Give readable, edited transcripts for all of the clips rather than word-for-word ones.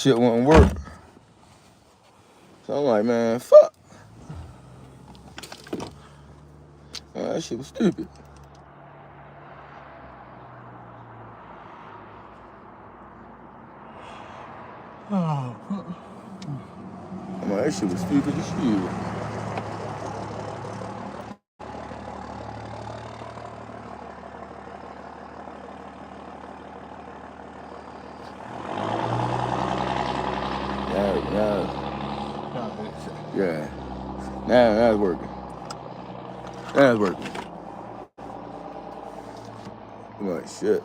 Shit wouldn't work. So I'm like, man, fuck. Man, that shit was stupid. I'm like, that shit was stupid as shit. Yeah. Now it's working. Now it's working. I'm like, shit.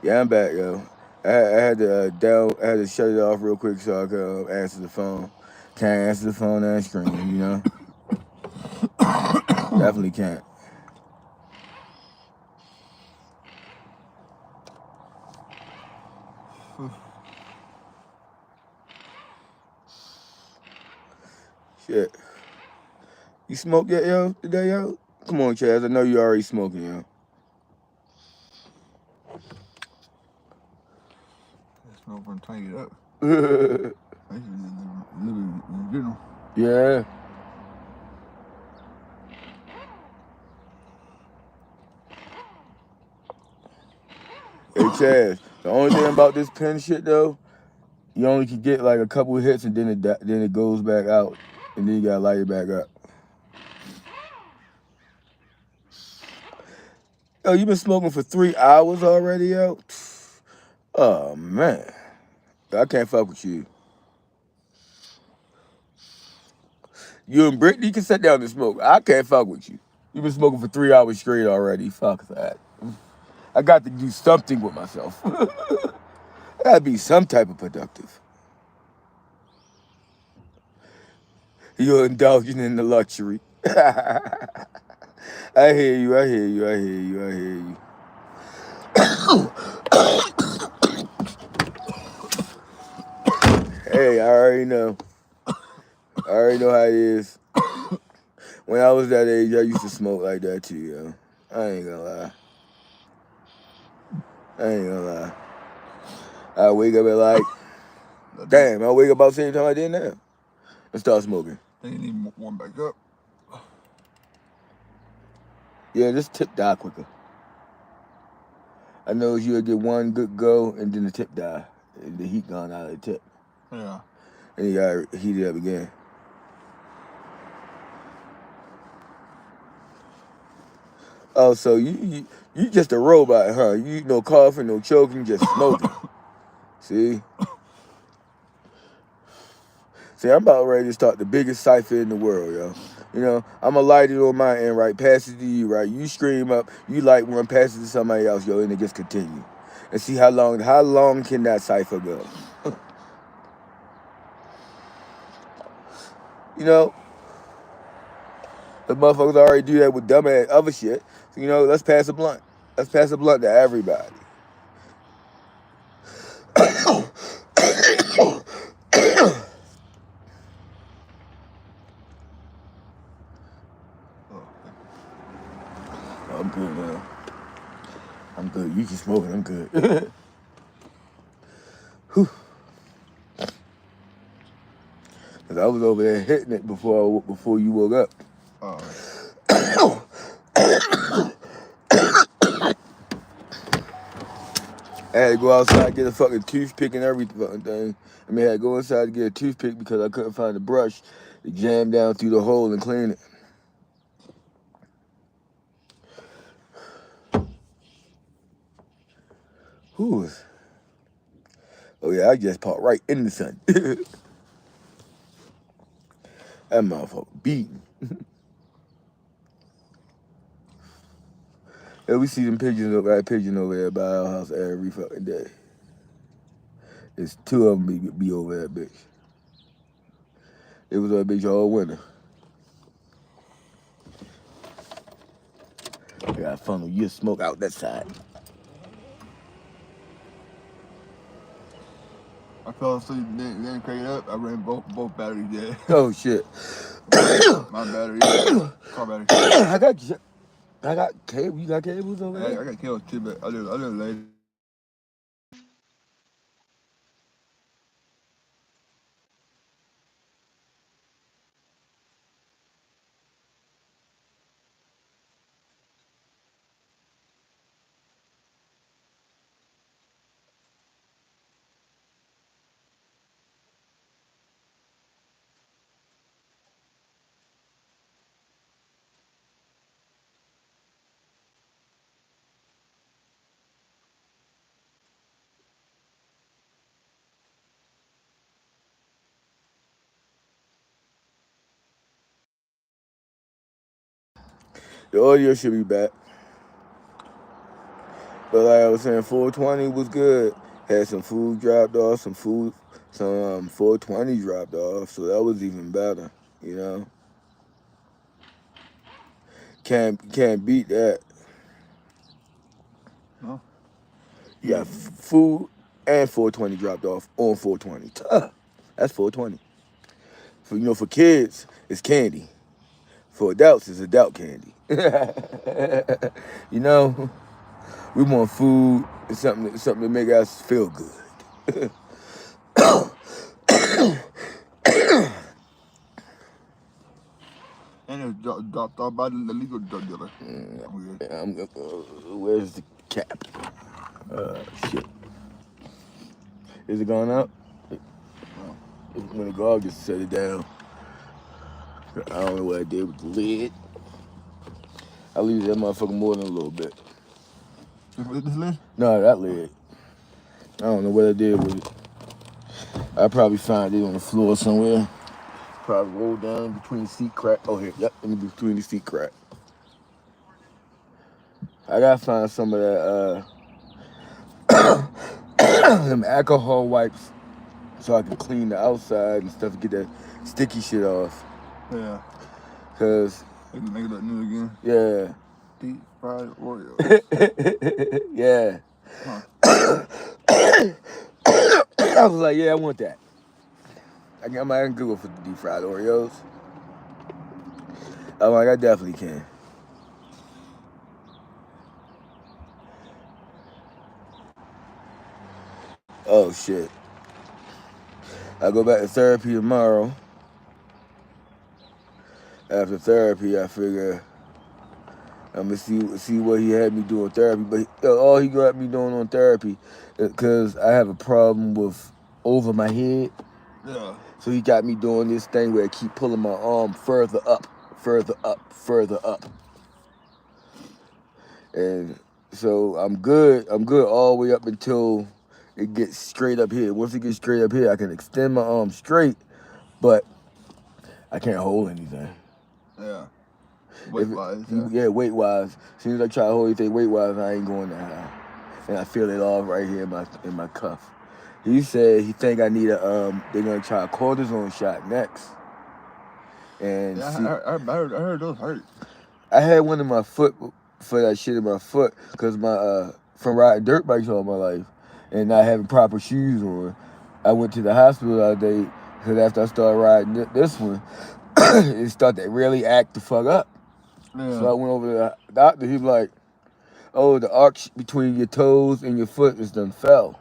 Yeah, I'm back, yo. I had to I had to shut it off real quick so I could answer the phone. Can't answer the phone and screen, you know? Definitely can't. Shit. You smoke yet, yo, today, yo? Come on, Chaz. I know you already smoking, yo. Smoke and tighten it up. Yeah. Hey, Chaz. The only thing about this pen shit, though, you only can get like a couple hits and then it goes back out, and then you gotta light it back up. Yo, you been smoking for 3 hours already, yo? Oh, man. I can't fuck with you. You and Brittany can sit down and smoke. I can't fuck with you. You been smoking for 3 hours straight already. Fuck that. I got to do something with myself. I gotta be some type of productive. You're indulging in the luxury. I hear you, I hear you, I hear you, I hear you. Hey, I already know. I already know how it is. When I was that age, I used to smoke like that too, yo. I ain't gonna lie. I ain't gonna lie. I wake up at like, damn, I wake up about the same time I did now. And start smoking. Then you need one back up. Yeah, just tip die quicker. I know you'll get one good go and then the tip die. And the heat gone out of the tip. Yeah. And you gotta heat it up again. Oh, so you just a robot, huh? You no coughing, no choking, just smoking. See? See, I'm about ready to start the biggest cipher in the world, yo. You know, I'm going to light it on my end, right? Pass it to you, right? You scream up, you light one, pass it to somebody else, yo, and it just continue. And see how long can that cipher go? You know, the motherfuckers already do that with dumbass other shit. So, you know, let's pass a blunt. Let's pass a blunt to everybody. I'm good, man. I'm good. You keep smoking, I'm good. Whew. Cause I was over there hitting it before you woke up. I had to go outside get a fucking toothpick and every fucking thing. I mean, I had to go inside to get a toothpick because I couldn't find a brush to jam down through the hole and clean it. Whew. Oh yeah, I just popped right in the sun. That motherfucker beating. Yeah, we see them pigeons over there by our house every fucking day. There's two of them be over that bitch. It was that bitch all winter. I gotta funnel your smoke out that side. I fell asleep, then cranked it up. I ran both batteries dead. Oh shit. My battery, car battery. I got cable. You got cables over there? I got cables too, but I didn't later. The audio should be back. But like I was saying, 420 was good. Had some food dropped off, some 420 dropped off, so that was even better. You know, can't beat that. No. You got food and 420 dropped off on 420. That's 420. For kids, it's candy. For adults, it's adult candy. You know, we want food and something to make us feel good. And it was dropped off by the legal drug dealer. Where's the cap? Shit. Is it going up? When it go, I'll just set it down. I don't know what I did with the lid. I leave that motherfucker more than a little bit. This lid? No, that lid. I don't know what I did with it. I probably find it on the floor somewhere. Probably roll down between the seat crack. Oh, here. Yep, in between the seat crack. I gotta find some of that, them alcohol wipes so I can clean the outside and stuff to get that sticky shit off. Yeah. Cause Make it look new again. yeah. Deep fried Oreos. Yeah. Huh. I was like, yeah, I want that. I can go for the deep fried Oreos. I'm like, I definitely can. Oh shit. I go back to therapy tomorrow. After therapy, I figure I'm gonna see what he had me doing therapy. But all he got me doing on therapy, because I have a problem with over my head. Yeah. So he got me doing this thing where I keep pulling my arm further up, further up, further up. And so I'm good all the way up until it gets straight up here. Once it gets straight up here, I can extend my arm straight, but I can't hold anything. Yeah. Weight-wise, yeah. Yeah, weight-wise. As soon as I try to hold anything weight-wise, I ain't going that high. And I feel it all right here in my cuff. He said he think I need they're gonna try a cortisone shot next. And yeah, I heard those hurt. I had one in my foot for that shit in my foot because from riding dirt bikes all my life and not having proper shoes on. I went to the hospital the other day because after I started riding this one, it started to really act the fuck up. Yeah. So I went over to the doctor. He was like, "Oh, the arch between your toes and your foot is done fell.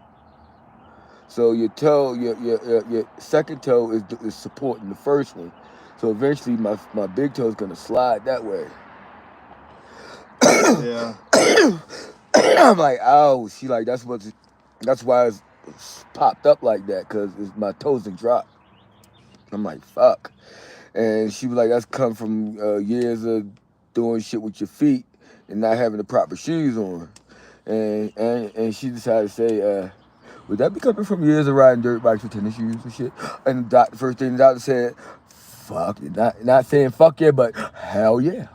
So your toe, your second toe is supporting the first one. So eventually my big toe is gonna slide that way." Yeah. I'm like, "Oh," she like, that's why it's popped up like that, cause my toes done dropped. I'm like, fuck. And she was like, that's come from years of doing shit with your feet and not having the proper shoes on. And she decided to say, would that be coming from years of riding dirt bikes with tennis shoes and shit? And the first thing the doctor said, fuck it. Not saying fuck yeah, but hell yeah.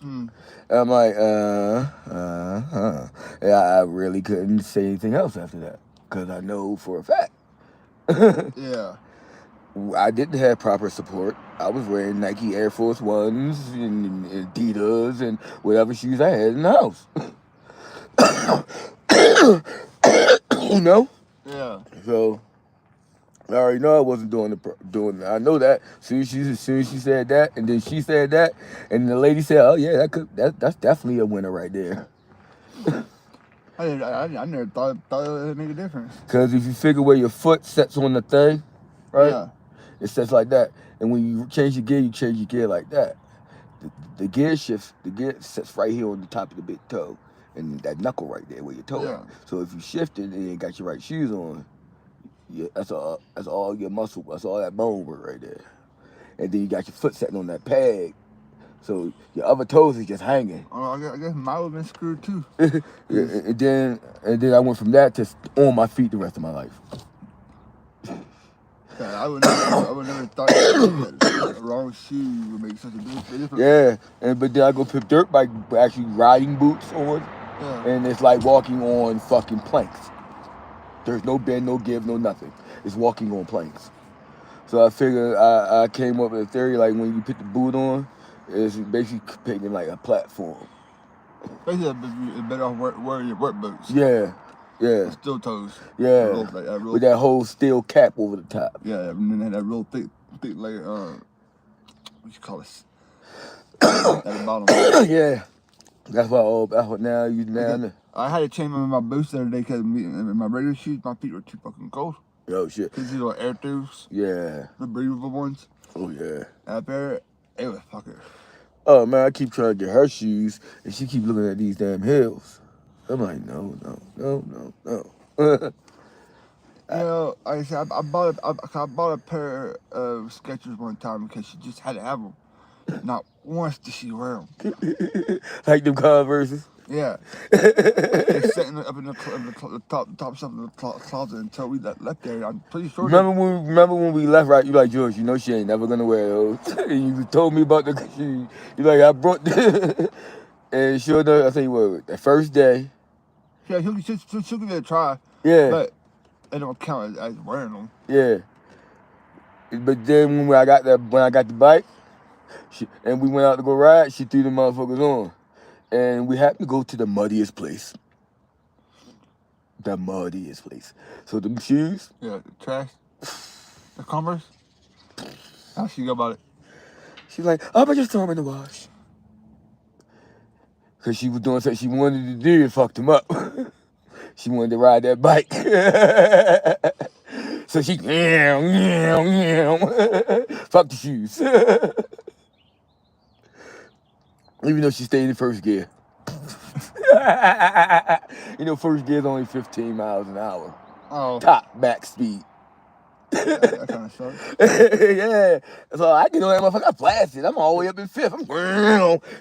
I'm like, Yeah, I really couldn't say anything else after that. Because I know for a fact. Yeah. I didn't have proper support. I was wearing Nike Air Force Ones and Adidas and whatever shoes I had in the house. You know? Yeah. So I already know I wasn't doing. I know that. As soon as she said that, and then she said that, and the lady said, "Oh yeah, that's definitely a winner right there." I never thought it would make a difference. Because if you figure where your foot sets on the thing, right? Yeah. It sets like that, and when you change your gear, you change your gear like that. The gear sets right here on the top of the big toe, and that knuckle right there where your toe Yeah. is. So if you shift it and you ain't got your right shoes on, yeah, that's all your muscle, that's all that bone work right there. And then you got your foot sitting on that peg, so your other toes is just hanging. Oh, I guess mine would have been screwed too. and then I went from that to on my feet the rest of my life. I would never thought that the wrong shoe would make such a difference. Yeah, but then I go put dirt bike, actually riding boots on, and it's like walking on fucking planks. There's no bend, no give, no nothing. It's walking on planks. So I figured I came up with a theory like when you put the boot on, it's basically picking like a platform. Basically, it's better off wearing your work boots. Yeah. Steel toes. Yeah. With that whole steel cap over the top. Yeah, and then that real thick layer. What you call it? At the bottom. Yeah. That's what now you now. I had to change my boots the other day because my regular shoes, my feet were too fucking cold. Oh shit. Cause these are air throughs. Yeah. The breathable ones. Oh yeah. Out there, it was fucking. Oh man, I keep trying to get her shoes, and she keep looking at these damn heels. I'm like, no. You know, like I said, I bought a pair of Skechers one time because she just had to have them. Not once did she wear them. Like them Converses. Yeah. They sitting up in the top shelf of the closet until we left there. I'm pretty sure. Remember when we left, right? You like, George, you know she ain't never gonna wear those. And you told me about the shoes. You like, I brought the and sure enough, I tell you what, the first day. Yeah, she'll give it a try. Yeah. But it don't count as wearing them. Yeah. But then when I got the bike, and we went out to go ride, she threw the motherfuckers on. And we happened to go to the muddiest place. So the shoes. Yeah, the trash. The Converse. How she go about it? She's like, oh, but just throw them in the wash. Because she was doing something she wanted to do and fucked him up. She wanted to ride that bike. So she, fuck the shoes. Even though she stayed in first gear. You know, first gear is only 15 miles an hour. Oh. Top back speed. That kind of sucks. Yeah. So I get on that motherfucker, I blasted. I'm all the way up in fifth.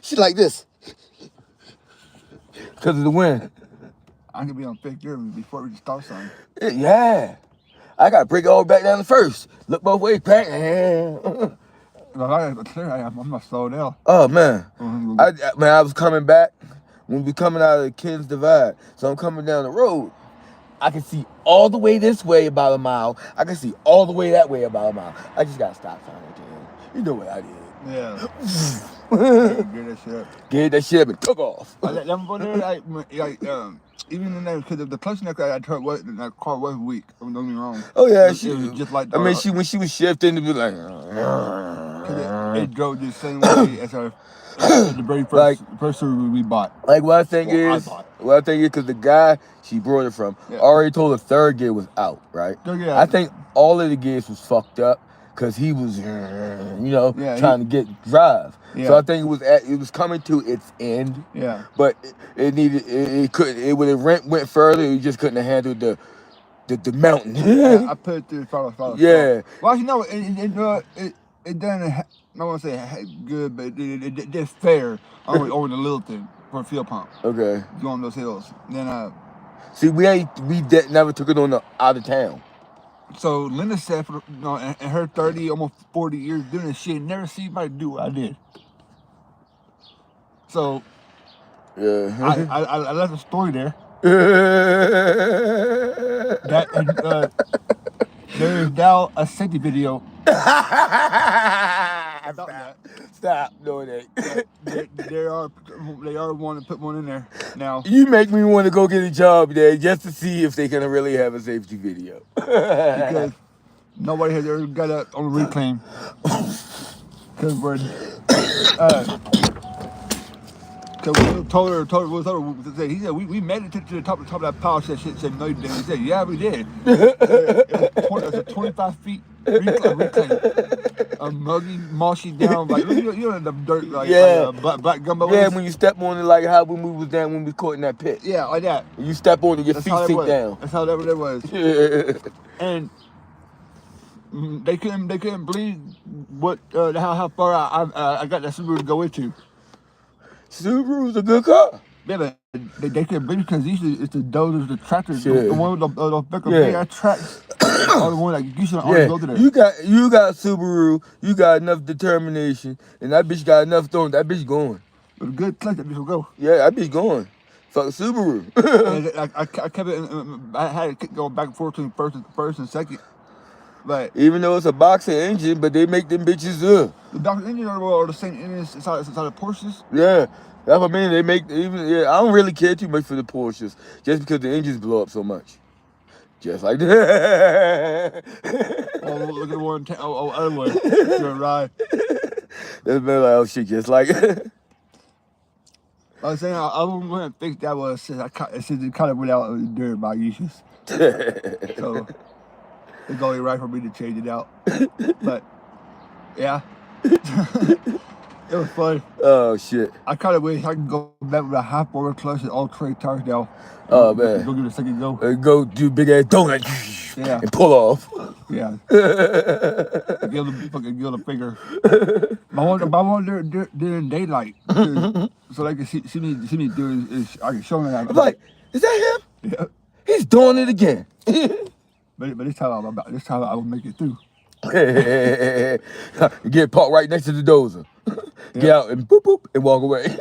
She's like this. Because of the wind. I could be on fifth gear before we start something. Yeah. I got to break it all back down to first. Look both ways, back. I'm not slowed down. Oh, man. Mm-hmm. I was coming back when we coming out of the Kins Divide. So I'm coming down the road. I can see all the way this way about a mile. I can see all the way that way about a mile. I just got to stop sign again. You know what I did. Yeah. Get that shit up. Get that shit up and took off. Even in there, because the clutch neck I tried, that car was weak. Don't get me wrong. Oh yeah, it was just like. I mean, when she was shifting, it'd be like. It drove the same way as the very first Subaru we bought. Like what I think is, because the guy she brought it from already told her third gear was out, right? Yeah. I think all of the gears was fucked up because he was, trying to drive. Yeah. So I think it was coming to its end. Yeah. But it would have went further. It just couldn't have handled the mountain. Yeah, I put it through the follow. Yeah. Well, you know, it doesn't. I don't want to say good, but it did fair over the little thing for a fuel pump. Okay. Going those hills. Then see, we never took it on out of town. So Linda said, in her 30, almost 40 years doing this, she had never seen anybody do what I did. So, yeah, I left a story there. There is now a safety video. Stop doing that. They are wanting to put one in there now. You make me want to go get a job there just to see if they can really have a safety video. Because nobody has ever got up on a reclaim. Because we're we told her, he said, we made it to the top of that pile. Said no, you didn't. He said, yeah, we did. It was a 25 feet reclaim. A muggy, mossy down, like you know the dirt, like black gumbo. Yeah, when you step on it, like how when we was caught in that pit. Yeah, like that. You step on it, your feet sink down. That's how that was. And they couldn't believe what how far I got that Subaru to go into. Subaru's a good car. Yeah, but they can bring because usually it's the dozers, the tractors, the Shit. one with the bigger Yeah. big ass tracks. All the one that usually always Yeah, go to there. you got Subaru, you got enough determination, and that bitch got enough throwing. That bitch going. With a good clutch, that bitch will go. Yeah, that bitch going. Fuck Subaru. And I kept it. I had it go back and forth between first and second. But Even though it's a boxer engine, but they make them bitches the Dodge engine are the same engines inside the Porsches. Yeah, that's what I mean. They make even. Yeah, I don't really care too much for the Porsches, just because the engines blow up so much. Just like that. Oh, look at the one. Other one. You're right. That's been like, oh shit, just like. I was saying I wouldn't want to fix that was since it kind of went out of the dirt by uses. So it's only right for me to change it out. But yeah, it was fun. Oh shit. I kind of wish I could go back with a half motor clutch and all tray tires now. Oh man. Go give it a second go. Go do big ass donut. Yeah. And pull off. Yeah. Give them a finger. But I want to do it during daylight so they can see me do it. I can show them that. I'm like, is that him? Yeah. He's doing it again. But this time I will make it through. Get parked right next to the dozer. Get out and boop boop and walk away.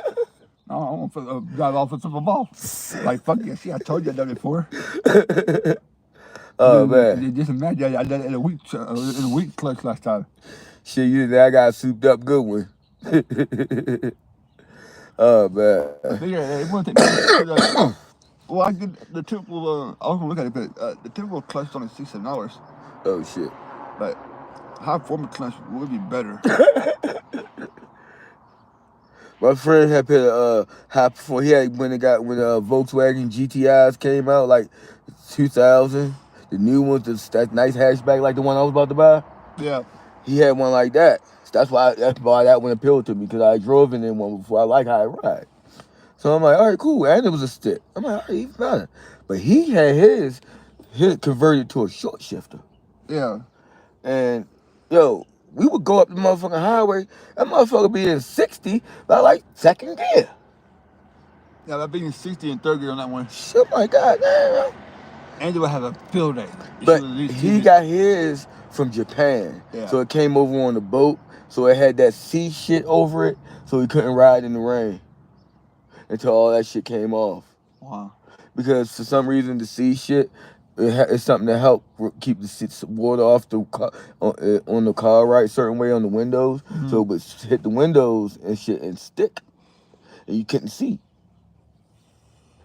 I want to drive off with some ball. Like, fuck yeah, see, I told you I've done it before. Oh man. Just imagine I done it in a week clutch last time. Shit, I got a souped up good one. Oh man. It won't take me. Well, I get the typical. I was gonna look at it, but the typical clutch is only $6-7. Oh shit. But high performance clutch would be better. My friend had put a high perform. He had when Volkswagen GTIs came out like 2000. The new ones, that nice hatchback like the one I was about to buy. Yeah. He had one like that. So that's why that one appealed to me, because I drove in one before. I like how it ride. So I'm like, all right, cool. And it was a stick. I'm like, all right, even better. But he had his converted to a short shifter. Yeah. And yo, we would go up the motherfucking highway. That motherfucker be in 60 by like second gear. Yeah, that being 60 and third gear on that one. Shit, my God, damn. Angel would have a field day. But he got his from Japan. Yeah. So it came over on the boat. So it had that sea shit over it. So he couldn't ride in the rain until all that shit came off. Wow. Because for some reason, the sea shit, it's something to help keep the water off the car, on the car right certain way on the windows. Mm-hmm. So it would hit the windows and shit and stick. And you couldn't see.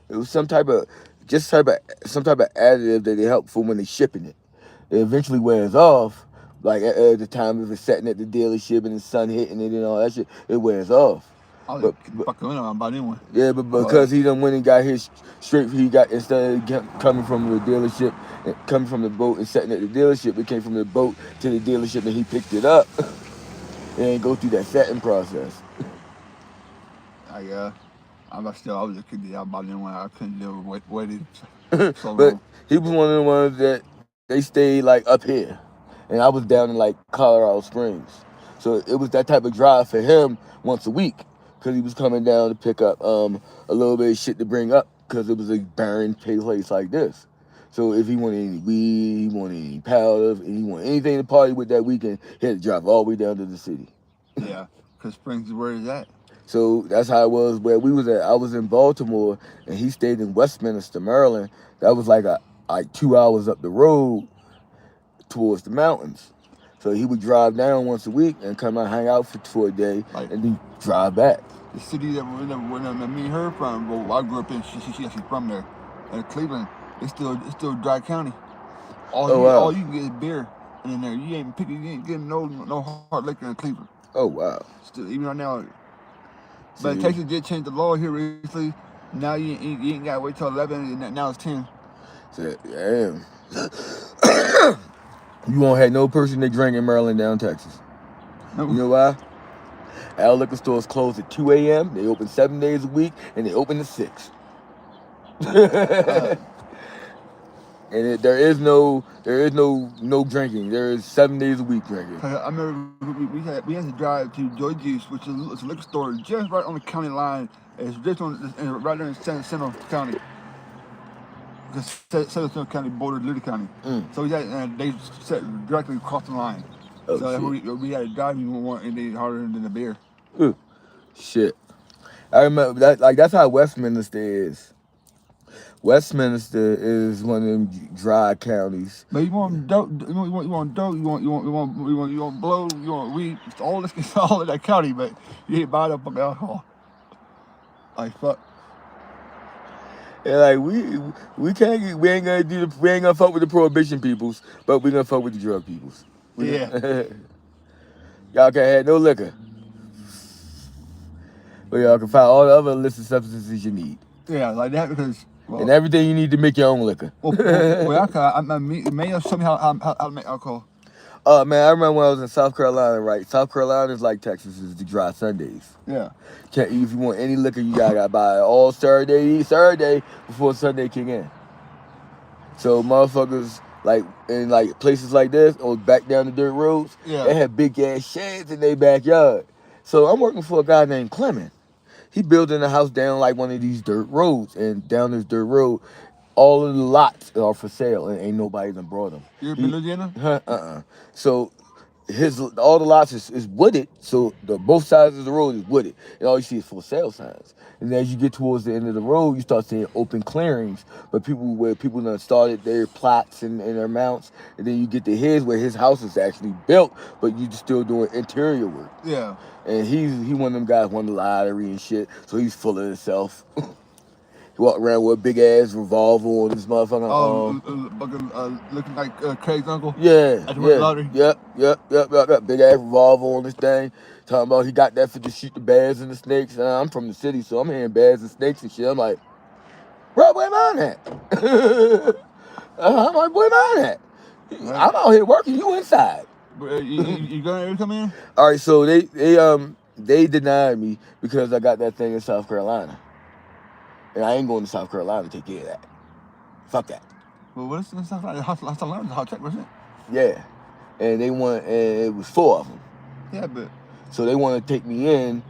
It was some type of additive that they help for when they're shipping it. It eventually wears off, like at the time if it's sitting at the dealership and the sun hitting it and all that shit, it wears off. But fucking about anyone. Yeah, but because he done went and got his straight, instead of coming from the dealership, coming from the boat and sitting at the dealership, it came from the boat to the dealership and he picked it up. It ain't go through that setting process. I was just kidding out about anyone. I couldn't live waiting so But long. he was one of the ones that they stayed like up here, and I was down in like Colorado Springs. So it was that type of drive for him once a week, because he was coming down to pick up a little bit of shit to bring up, because it was a barren place like this. So if he wanted any weed, he wanted any powder, and he wanted anything to party with that weekend, he had to drive all the way down to the city. Yeah, because Springs is where he's at. So that's how it was where we was at. I was in Baltimore, and he stayed in Westminster, Maryland. That was like 2 hours up the road towards the mountains. So he would drive down once a week and come out, hang out for a day, and then drive back. The city that when me and her from, well, I grew up in, she actually from there, in Cleveland. It's still dry county. All you can get is beer in there. You ain't getting no hard liquor in Cleveland. Oh wow. Still, even right now. But Texas did change the law here recently. Now you ain't got to wait till 11, and now it's 10. So, damn. You won't have no person that drink in Maryland down Texas. No. You know why? Our liquor stores close at 2 a.m. They open 7 days a week, and they open at 6. And there is no drinking. There is 7 days a week drinking. I remember we had to drive to Joy Juice, which is a liquor store just right on the county line. It's just right there in Central County. The Central County bordered Liberty County. So they set directly across the line. Oh, so shit. we had to drive even more anything harder than the beer. Ooh, shit. I remember that. Like that's how Westminster is. Westminster is one of them dry counties. But you want dope, you want dope, you want blow, you want weed, all this, all in that county, but you ain't buy up alcohol. Like fuck. And like we ain't gonna fuck with the prohibition peoples, but we gonna fuck with the drug peoples. Yeah. Y'all can't have no liquor, but y'all can find all the other illicit substances you need. Yeah, like that because. And everything you need to make your own liquor. Mayo showed me how to make alcohol. Man, I remember when I was in South Carolina, right? South Carolina is like Texas is the dry Sundays. Yeah. If you want any liquor, you gotta buy it all Saturday before Sunday kick in. So motherfuckers like in like places like this or back down the dirt roads, they have big ass sheds in their backyard. So I'm working for a guy named Clement. He building a house down like one of these dirt roads, and down this dirt road, all of the lots are for sale, and ain't nobody done brought them. You're in Louisiana? So all the lots is wooded, so both sides of the road is wooded, and all you see is for sale signs. And as you get towards the end of the road, you start seeing open clearings, but people done started their plots and their mounts, and then you get to his where his house is actually built, but you still doing interior work. Yeah. And he one of them guys won the lottery and shit, so he's full of himself. He walked around with a big ass revolver on his motherfucking arm. Looking like Craig's uncle. Yeah. At the lottery. Yep. Big ass revolver on this thing. Talking about he got that for to shoot the bears and the snakes. And I'm from the city, so I'm hearing bears and snakes and shit. I'm like, bro, where mine at? I'm like, where mine at? I'm out here working. You inside. You gonna come in? All right, so they denied me because I got that thing in South Carolina, and I ain't going to South Carolina to take care of that. Fuck that. Well, what is in South Carolina? South Carolina, hot check, wasn't it? Yeah, and it was 4 of them. Yeah, but so they want to take me in,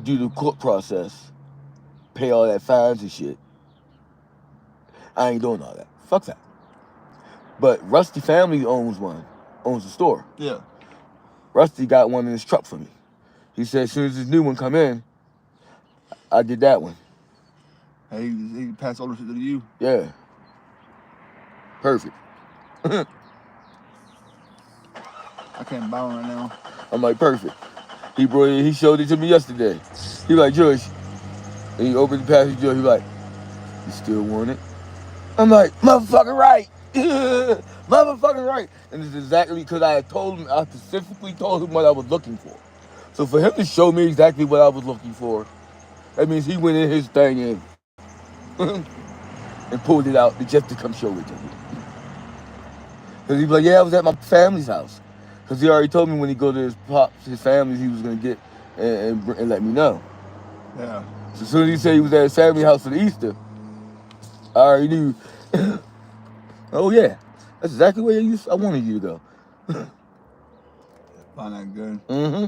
do the court process, pay all that fines and shit. I ain't doing all that. Fuck that. But Rusty family owns the store. Yeah. Rusty got one in his truck for me. He said as soon as this new one come in, I did that one. Hey, he passed ownership to you. Yeah. Perfect. I can't buy one right now. I'm like, perfect. He showed it to me yesterday. He like, George. And he opened the passenger door. He like, you still want it? I'm like, motherfucking right. Motherfucking right. And it's exactly because I specifically told him what I was looking for. So for him to show me exactly what I was looking for, that means he went in his thing in and pulled it out just to come show it to me. Because he'd be like, yeah, I was at my family's house. Because he already told me when he go to his family's, he was going to get and let me know. Yeah. So as soon as he said he was at his family house for the Easter, I already knew. Oh yeah, that's exactly where I wanted you to go. Find that good. Mm-hmm.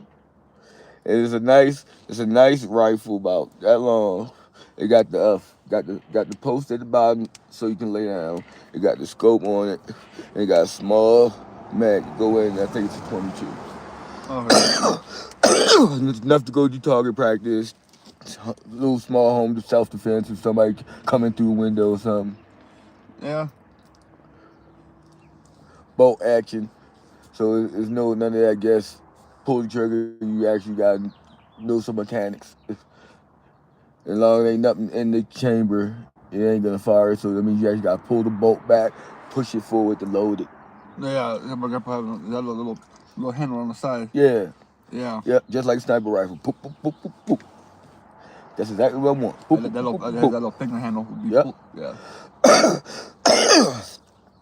It's a nice rifle about that long. It got the post at the bottom so you can lay down. It got the scope on it. And it got a small mag to go in. I think it's a 22. Okay. It's enough to go do target practice. A little small home to self-defense if somebody coming through a window or something. Yeah. Bolt action. So there's none of that, I guess. Pull the trigger, you actually got to know some mechanics. As long as there ain't nothing in the chamber, it ain't going to fire. So that means you actually got to pull the bolt back, push it forward to load it. Yeah, but got to have that little handle on the side. Yeah. Yeah. Yep, just like a sniper rifle. Poop, poop, poop, poop, poop. That's exactly what I want. Poop, that poop, little finger handle would be yep. Yeah.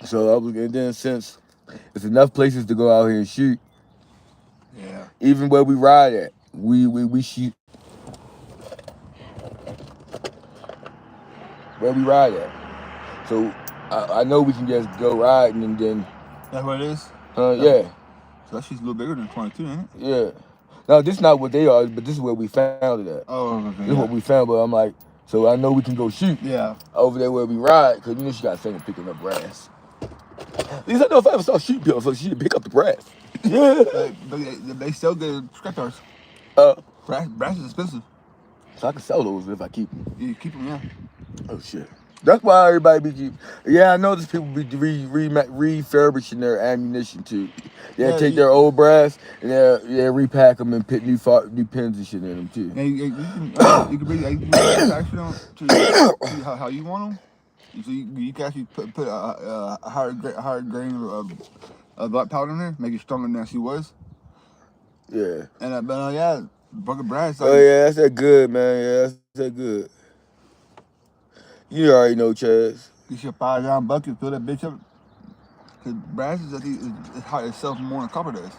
So and then since there's enough places to go out here and shoot. Yeah. Even where we ride at, we shoot. Where we ride at. So I know we can just go riding and then, That's what it is. yeah, So that shit's a little bigger than 22, ain't it? yeah. Now this is not what they are, but this is where we found it at. Oh, okay. This is what we found, but I'm like, so I know we can go shoot Yeah. over there where we ride, cause you know she got a thing of picking up grass. At least I know if I ever saw shooting people, so she didn't pick up the grass. Yeah. But they sell good scrap yards. Brass is expensive. So I can sell those if I keep them. You keep them, yeah. Oh shit. That's why everybody be keep. Yeah, I know there's people be refurbishing their ammunition too. They'll Yeah, take their old brass and they'll repack them and put new pins and shit in them too. Yeah, you can bring manufacture them to how you want them. So you can actually put a higher grain of black powder in there, make it stronger than she was. Yeah. And but yeah, bucket brass. Oh yeah, that's that good, man. Yeah, that's that good. You already know, Chaz. You should $5 bucket, fill that bitch up. Cause brass is hard itself more than copper does.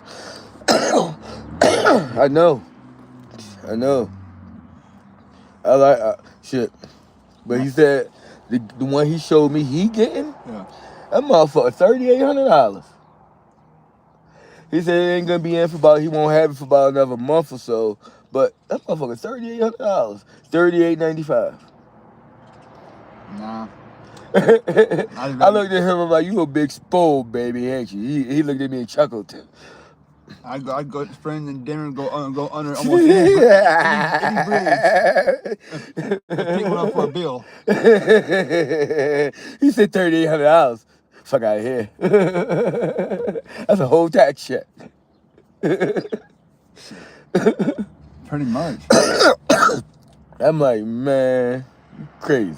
I know. I like shit. But he said the one he showed me he getting, Yeah. that motherfucker $3,800. He said it ain't gonna be in for about, he won't have it for about another month or so. But that motherfucker $3,800. $3,895. Nah. I looked at him, I'm like, you a big spoil, baby, ain't you? He looked at me and chuckled. I go to friends and dinner and go under almost any bridge. And pick one up for a bill. He said $3,800. Fuck out of here. That's a whole tax check. Pretty much. I'm like, man, you crazy.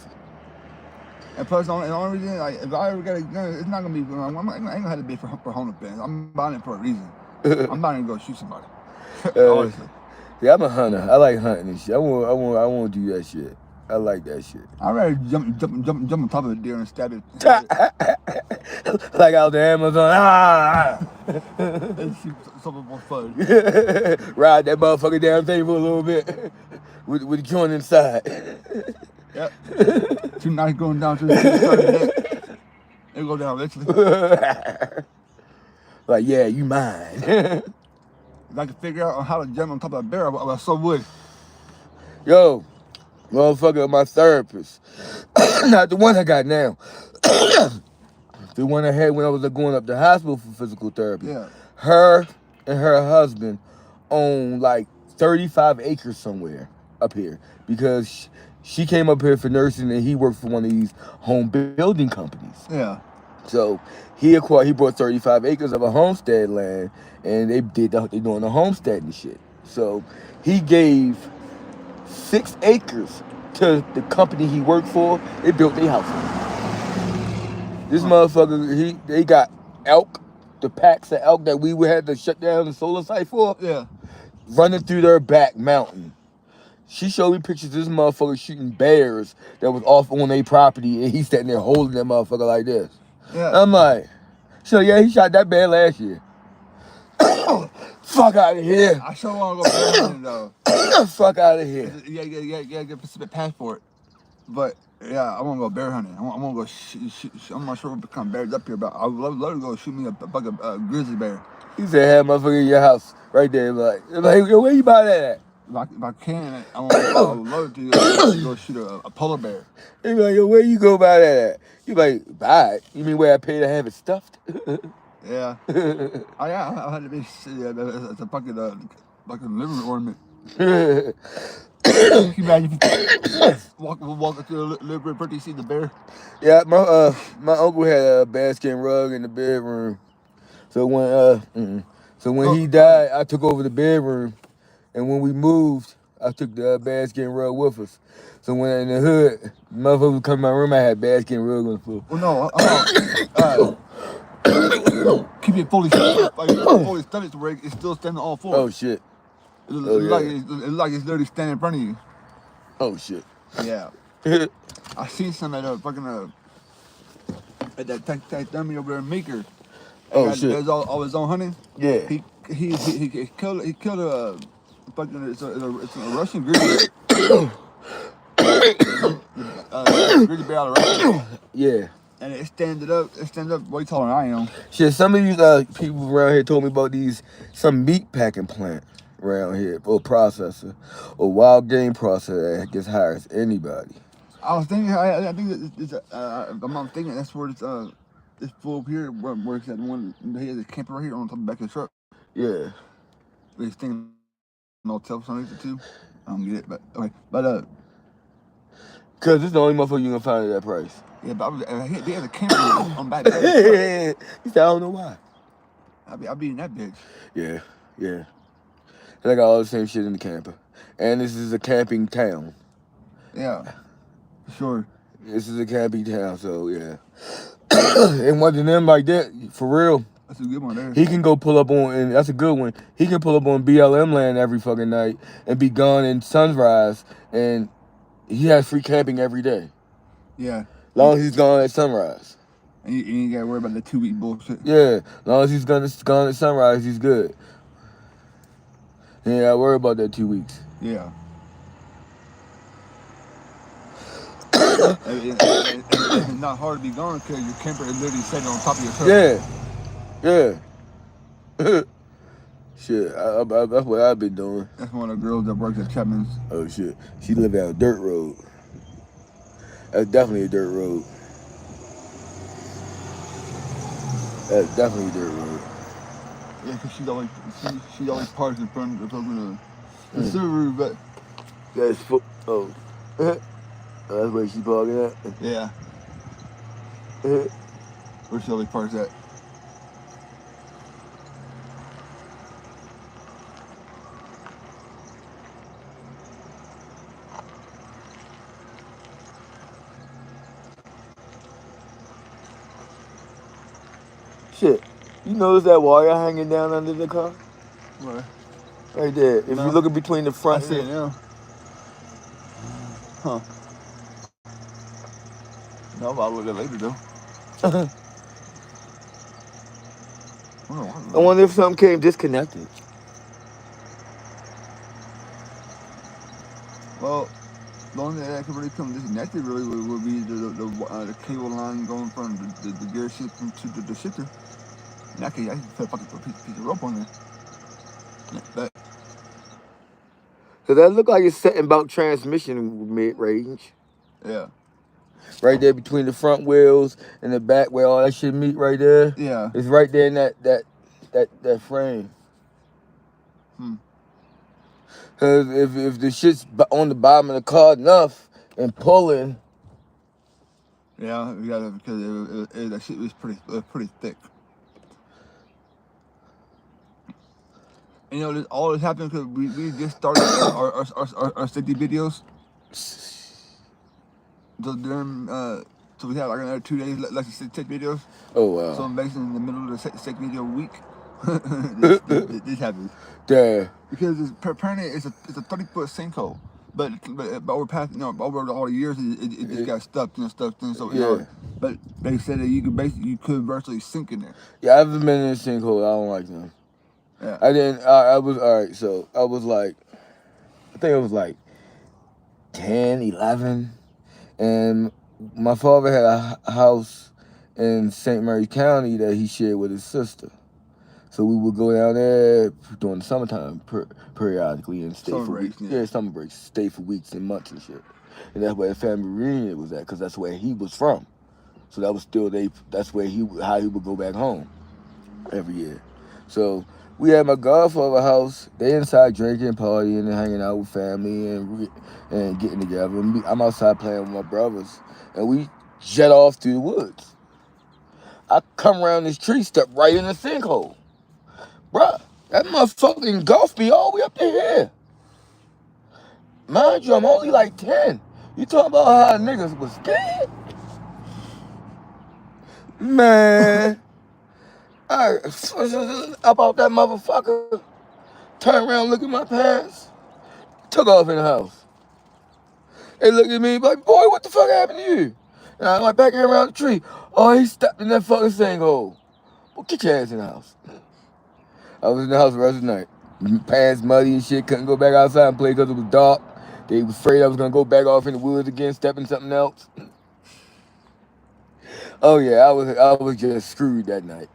And plus, the only reason, like, if I ever get a gun, it's not gonna be. I ain't gonna have to be for home defense. I'm buying it for a reason. I'm not gonna go shoot somebody. Honestly. Yeah, I'm a hunter. I like hunting and shit. I won't do that shit. I like that shit. I'd rather jump on top of a deer and stab it. Like out the Amazon. And shoot something more fun. Ride that motherfucker down thing for a little bit with the joint inside. Yep. 2 knives going down to the side of the neck. It'll go down eventually. Like, yeah, you mine. If I could figure out how to jump on top of a bear, I so would. Yo, motherfucker, my therapist. Not the one I got now. The one I had when I was going up to hospital for physical therapy. Yeah. Her and her husband own like 35 acres somewhere up here because she came up here for nursing and he worked for one of these home building companies. Yeah. So he bought 35 acres of a homestead land and they doing the homestead and shit. So he gave 6 acres to the company he worked for. They built their house. This motherfucker, they got elk, the packs of elk that we had to shut down the solar site for. Yeah. Running through their back mountain. She showed me pictures of this motherfucker shooting bears that was off on their property and he's standing there holding that motherfucker like this. Yeah. I'm like, so yeah, he shot that bear last year. Fuck out of here. I sure want to go bear hunting though. Fuck out of here. Yeah, get a Pacific passport. But yeah, I want to go bear hunting. I want to go shoot. I'm not sure what kind of bears up here, but I would love to go shoot me a grizzly bear. He said, have motherfucker in your house right there. Like where you buy that at? If I can, I would love to go shoot a polar bear. He like, yo, where you go buy that at? You like, buy it? You mean where I pay to have it stuffed? Yeah. I had to be it's a fucking living ornament. Can you imagine if you walk through the living room, you see the bear? Yeah, my uncle had a bearskin rug in the bedroom. So when he died, I took over the bedroom, and when we moved, I took the bearskin rug with us. So when in the hood, motherfuckers would come in my room, I had bearskin rug on the floor. Well, no, keep it fully studded to where it's still standing all four. Oh shit. It's like it's literally standing in front of you. Oh shit. Yeah. I seen some at fucking at that taxidermy over there in Meeker. Oh shit. There's all his own hunting. Yeah. He killed a fucking it's a Russian grizzly. Grizzly bear out of Russia. Yeah. and it stands up way taller than I am. Shit, some of these people around here told me about some meat packing plant around here, or processor, or wild game processor that gets hired as anybody. I was thinking, I think that it's, I'm thinking that's where this fool here works at. The one he has a camper right here on top of the back of the truck. Yeah. He's thinking no telephone too. I don't get it, but okay, but Cause it's the only motherfucker you gonna find at that price. yeah, but they had a camper on back. He said, I don't know why. I'll be in that bitch. Yeah, yeah. And I got all the same shit in the camper, and this is a camping town. Yeah, for sure. This is a camping town, so yeah. And one of them like that, for real. That's a good one there. He can go pull up on, and that's a good one. He can pull up on BLM land every fucking night and be gone in sunrise, and he has free camping every day. Yeah. Long as he's gone at sunrise. And you ain't gotta worry about the 2 week bullshit. Yeah, long as he's gone at sunrise, he's good. He ain't gotta worry about that 2 weeks. Yeah. It's not hard to be gone because your camper is literally sitting on top of your truck. Yeah. Shit, that's what I've been doing. That's one of the girls that works at Chapman's. Oh shit, she live down a dirt road. That's definitely a dirt road. That's definitely a dirt road. Yeah, because she always parks in front of the Subaru, but that's that's where she parking at. Yeah. Where she always parks at. Shit, you notice that wire hanging down under the car? Where? Right there. If No. you look between the front. I see it now. Huh. No, I'll look at it later though. I wonder if something came disconnected. Well, the only thing that could really come disconnected really would be the cable line going from the gear shift to the shifter. In that case, I can put a fucking piece of rope on there. But So that look like it's setting about transmission mid-range. yeah. Right there between the front wheels and the back where all that shit meet right there. Yeah. It's right there in that frame. Cause if the shit's on the bottom of the car enough and pulling. Yeah, we got it because that shit was pretty thick. And, you know, all this happened because we just started our safety videos. So so we have like another 2 days left to safety videos. Oh wow. So I'm basically in the middle of the safety video week. this happens. Yeah. Because apparently it's a 30-foot sinkhole, but over past over all the years it just got stuffed and stuffed in. So Yeah. But they said that you could virtually sink in there. Yeah, I haven't been in a sinkhole. I don't like them. Yeah. I didn't. I was all right. So I was like, I think it was like 10, 11, and my father had a house in St. Mary's County that he shared with his sister. So we would go down there during the summertime periodically and stay for weeks. Yeah, summer breaks, stay for weeks and months and shit. And that's where the family reunion was at, because that's where he was from. So that was still that's where how he would go back home every year. So we had my godfather house. They inside drinking, partying, and hanging out with family and getting together. And I'm outside playing with my brothers, and we jet off through the woods. I come around this tree, step right in the sinkhole. Bruh, that motherfucker engulfed me all the way up to here. Mind you, I'm only like 10. You talking about how niggas was scared? Man. I about that motherfucker. Turn around, look at my parents. Took off in the house. They look at me like, boy, what the fuck happened to you? And I went back around the tree. Oh, he stepped in that fucking sinkhole. Well, get your ass in the house. I was in the house the rest of the night. Pants muddy and shit. Couldn't go back outside and play because it was dark. They was afraid I was going to go back off in the woods again, step in something else. Oh yeah, I was just screwed that night.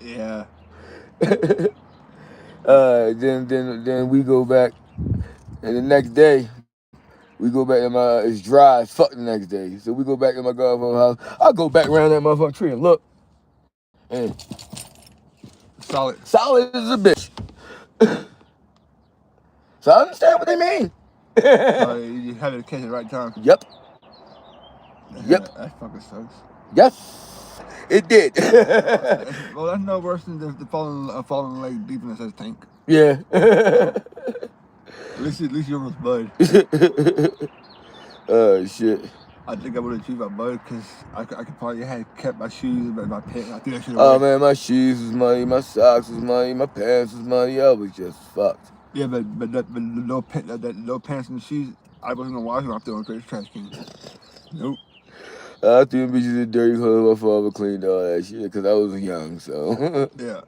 Yeah. Then we go back, and the next day we go back to my. It's dry as fuck the next day, so we go back to my godfather's house. I go back around that motherfucking tree and look, and Solid. solid as a bitch. So I understand what they mean. So you had to catch it at the right time. Yep, yep, That fucking sucks. yes, it did. Well, that's no worse than the falling leg deep in the tank. Yeah. At least you almost bud. Oh shit. I think I would have achieved my bud because I could probably have kept my shoes and my pants. I threw that shit away. Oh man, my shoes was muddy, my socks was muddy, my pants was muddy. I was just fucked. Yeah, but no pants and shoes. I wasn't gonna wash them. I threw them straight trash can. Nope. I threw them bitches in dirty clothes. My father cleaned all that shit because I was young. So. Yeah.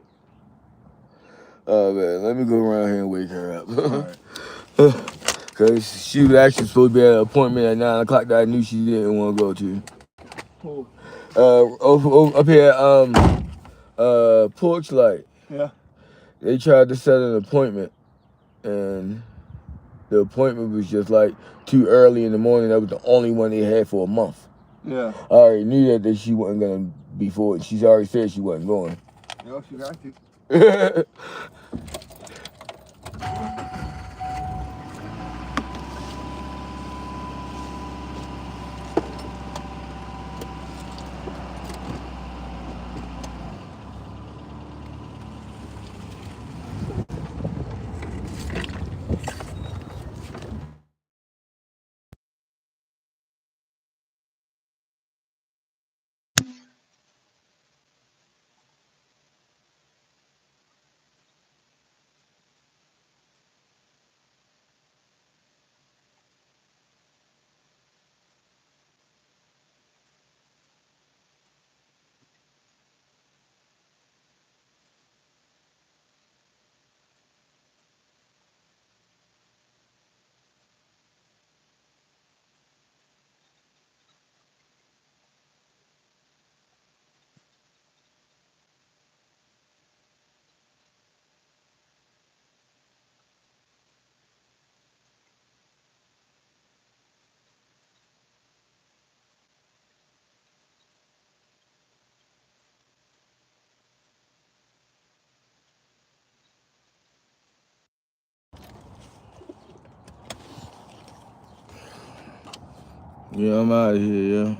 Oh man, let me go around here and wake her up. All right. Cause she was actually supposed to be at an appointment at 9 o'clock that I knew she didn't want to go to. Cool. Up here, Porch Light. Yeah. They tried to set an appointment, and the appointment was just like too early in the morning. That was the only one they had for a month. Yeah. I already knew that she wasn't gonna be for it. She's already said she wasn't going. No, she got to. Yeah, I'm out of here, yeah.